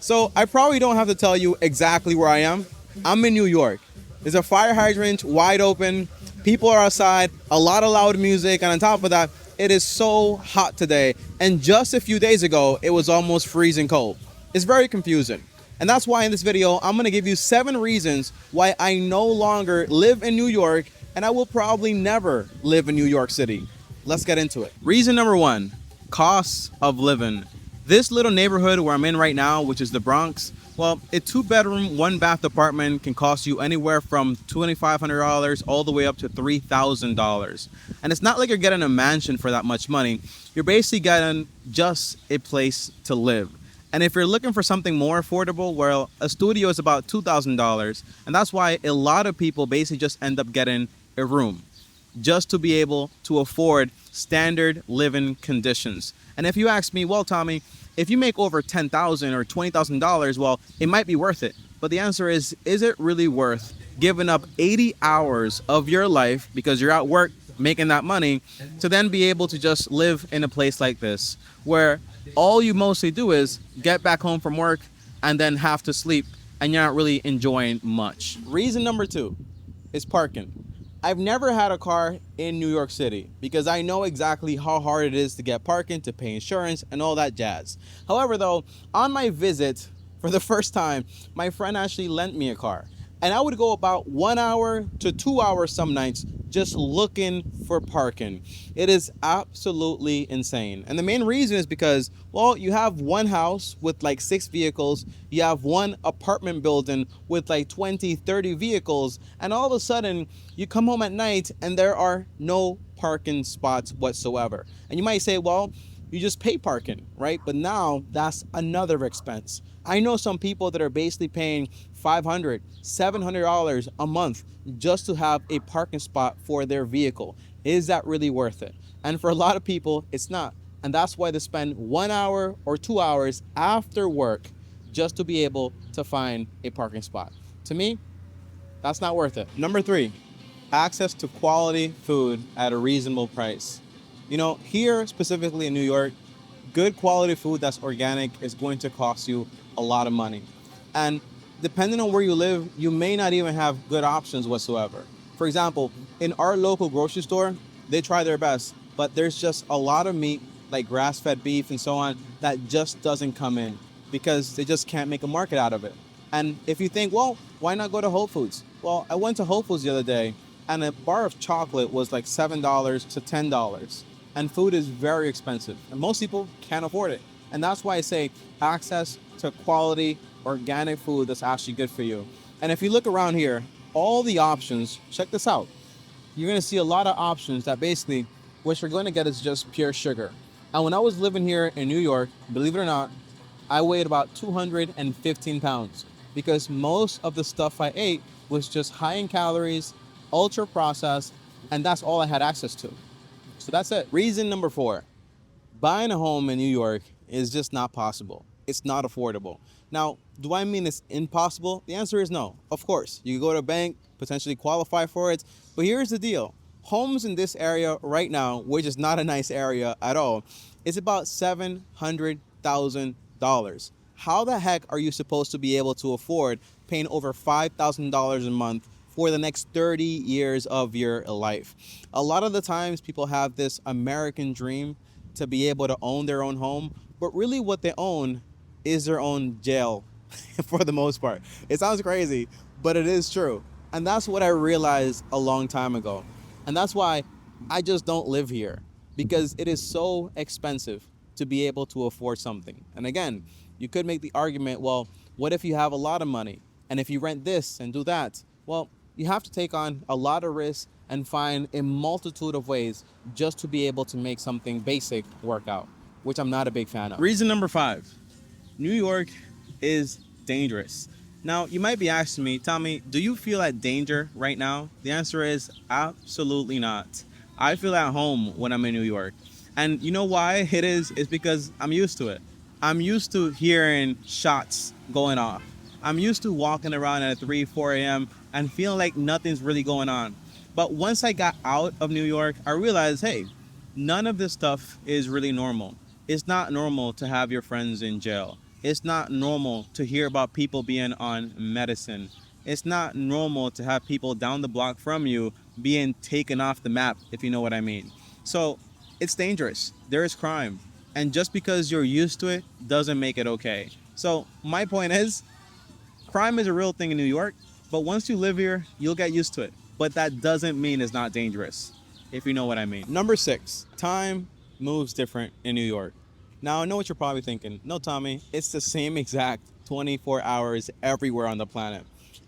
So I probably don't have to tell you exactly where I am. I'm in New York. There's a fire hydrant wide open. People are outside, a lot of loud music, and on top of that, it is so hot today. And just a few days ago, it was almost freezing cold. It's very confusing. And that's why in this video, I'm gonna give you 7 reasons why I no longer live in New York and I will probably never live in New York City. Let's get into it. Reason number 1, costs of living. This little neighborhood where I'm in right now, which is the Bronx, well, a 2-bedroom, 1-bath apartment can cost you anywhere from $2,500 all the way up to $3,000. And it's not like you're getting a mansion for that much money. You're basically getting just a place to live. And if you're looking for something more affordable, well, a studio is about $2,000. And that's why a lot of people basically just end up getting a room just to be able to afford standard living conditions. And if you ask me, well, Tommy, if you make over $10,000 or $20,000, well, it might be worth it. But the answer is it really worth giving up 80 hours of your life because you're at work making that money to then be able to just live in a place like this where all you mostly do is get back home from work and then have to sleep and you're not really enjoying much. Reason number 2 is parking. I've never had a car in New York City because I know exactly how hard it is to get parking, to pay insurance, and all that jazz. However, though, on my visit for the first time, my friend actually lent me a car. And I would go about 1 hour to 2 hours some nights just looking for parking. It is absolutely insane. And the main reason is because, well, you have one house with like 6 vehicles, you have one apartment building with like 20, 30 vehicles, and all of a sudden you come home at night and there are no parking spots whatsoever. And you might say, well, you just pay parking, right? But now that's another expense. I know some people that are basically paying $500, $700 a month just to have a parking spot for their vehicle. Is that really worth it? And for a lot of people, it's not. And that's why they spend 1 hour or 2 hours after work just to be able to find a parking spot. To me, that's not worth it. Number 3, access to quality food at a reasonable price. You know, here specifically in New York, good quality food that's organic is going to cost you a lot of money. And depending on where you live, you may not even have good options whatsoever. For example, in our local grocery store, they try their best, but there's just a lot of meat, like grass-fed beef and so on, that just doesn't come in because they just can't make a market out of it. And if you think, well, why not go to Whole Foods? Well, I went to Whole Foods the other day, and a bar of chocolate was like $7 to $10. And food is very expensive, and most people can't afford it. And that's why I say access to quality organic food that's actually good for you. And if you look around here, all the options, check this out. You're gonna see a lot of options that basically what you're gonna get is just pure sugar. And when I was living here in New York, believe it or not, I weighed about 215 pounds because most of the stuff I ate was just high in calories, ultra processed, and that's all I had access to. So that's it. Reason number 4, buying a home in New York is just not possible. It's not affordable. Now, do I mean it's impossible? The answer is no. Of course, you can go to a bank, potentially qualify for it. But here's the deal. Homes in this area right now, which is not a nice area at all, is about $700,000. How the heck are you supposed to be able to afford paying over $5,000 a month for the next 30 years of your life? A lot of the times people have this American dream to be able to own their own home, but really what they own is their own jail for the most part. It sounds crazy, but it is true. And that's what I realized a long time ago. And that's why I just don't live here, because it is so expensive to be able to afford something. And again, you could make the argument, well, what if you have a lot of money? And if you rent this and do that? Well, you have to take on a lot of risks and find a multitude of ways just to be able to make something basic work out, which I'm not a big fan of. Reason number 5, New York is dangerous. Now, you might be asking me, Tommy, do you feel at danger right now? The answer is absolutely not. I feel at home when I'm in New York. And you know why it is? It's because I'm used to it. I'm used to hearing shots going off. I'm used to walking around at 3, 4 a.m. and feeling like nothing's really going on. But once I got out of New York, I realized, hey, none of this stuff is really normal. It's not normal to have your friends in jail. It's not normal to hear about people being on medicine. It's not normal to have people down the block from you being taken off the map, if you know what I mean. So it's dangerous. There is crime. And just because you're used to it doesn't make it okay. So my point is, crime is a real thing in New York, but once you live here, you'll get used to it. But that doesn't mean it's not dangerous, if you know what I mean. Number 6, time moves different in New York. Now, I know what you're probably thinking. No, Tommy, it's the same exact 24 hours everywhere on the planet.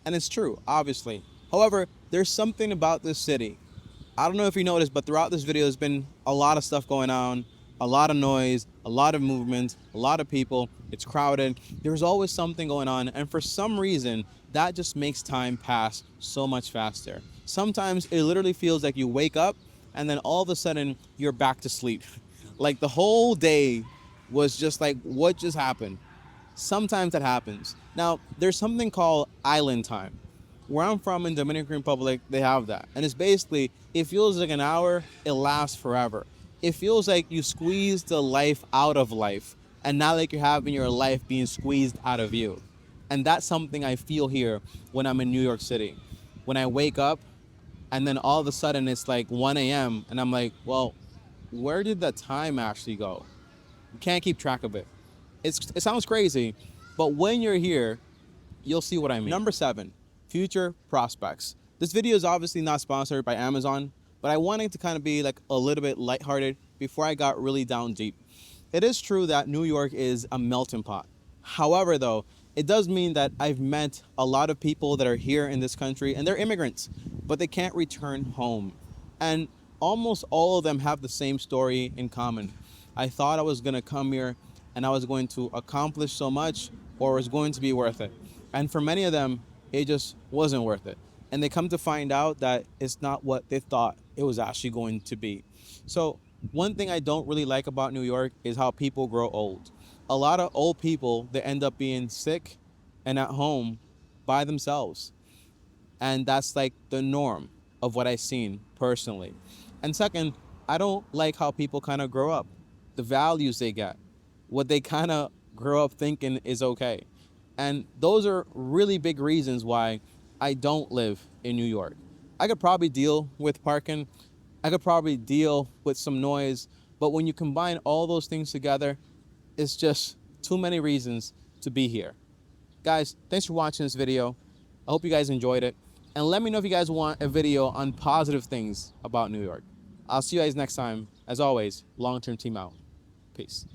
And it's true, obviously. However, there's something about this city. I don't know if you noticed, but throughout this video, there's been a lot of stuff going on, a lot of noise, a lot of movement, a lot of people. It's crowded. There's always something going on. And for some reason, that just makes time pass so much faster. Sometimes it literally feels like you wake up and then all of a sudden you're back to sleep. Like the whole day was just like, what just happened? Sometimes that happens. Now, there's something called island time. Where I'm from in Dominican Republic, they have that. And it's basically, it feels like an hour, it lasts forever. It feels like you squeezed the life out of life. And now like you're having your life being squeezed out of you. And that's something I feel here when I'm in New York City. When I wake up and then all of a sudden it's like 1 a.m. and I'm like, well, where did the time actually go? You can't keep track of it. It sounds crazy, but when you're here, you'll see what I mean. Number 7, future prospects. This video is obviously not sponsored by Amazon, but I wanted to kind of be like a little bit lighthearted before I got really down deep. It is true that New York is a melting pot. However, though, it does mean that I've met a lot of people that are here in this country and they're immigrants, but they can't return home. And almost all of them have the same story in common. I thought I was gonna come here and I was going to accomplish so much, or it was going to be worth it. And for many of them, it just wasn't worth it. And they come to find out that it's not what they thought it was actually going to be. So one thing I don't really like about New York is how people grow old. A lot of old people, they end up being sick and at home by themselves. And that's like the norm of what I've seen personally. And second, I don't like how people kind of grow up, the values they get, what they kind of grow up thinking is okay. And those are really big reasons why I don't live in New York. I could probably deal with parking. I could probably deal with some noise. But when you combine all those things together, it's just too many reasons to be here. Guys, thanks for watching this video. I hope you guys enjoyed it. And let me know if you guys want a video on positive things about New York. I'll see you guys next time. As always, long-term team out. Peace.